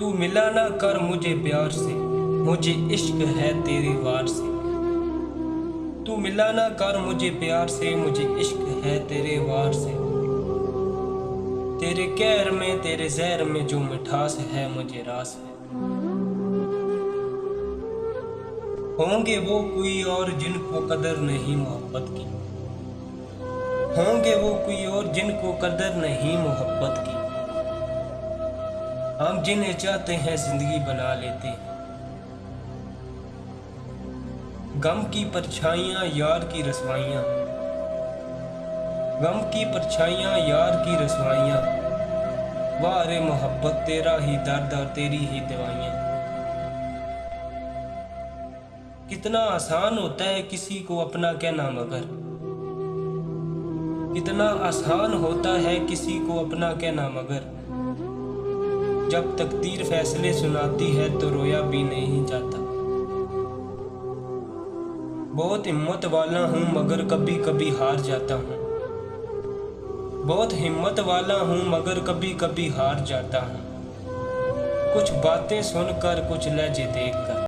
तू मिला ना कर मुझे प्यार से, मुझे इश्क है तेरे वार से। तू मिला ना कर मुझे प्यार से, मुझे इश्क है तेरे वार से। तेरे कहर में तेरे जहर में जो मिठास है मुझे रास है। होंगे वो कोई और जिनको कदर नहीं मोहब्बत की, होंगे वो कोई और जिनको कदर नहीं मोहब्बत की। हम जिन्हें चाहते हैं जिंदगी बना लेते हैं। गम की परछाइयां यार की रसवाइयां, गम की परछाइयां यार की रसवाइयां। वाह रे मोहब्बत तेरा ही दर्द और तेरी ही दवाइयां। कितना आसान होता है किसी को अपना कहना मगर, कितना आसान होता है किसी को अपना कहना मगर। जब तकदीर फैसले सुनाती है तो रोया भी नहीं जाता। बहुत हिम्मत वाला हूँ मगर कभी कभी हार जाता हूँ। बहुत हिम्मत वाला हूँ मगर कभी कभी हार जाता हूँ। कुछ बातें सुनकर कुछ लहजे देखकर।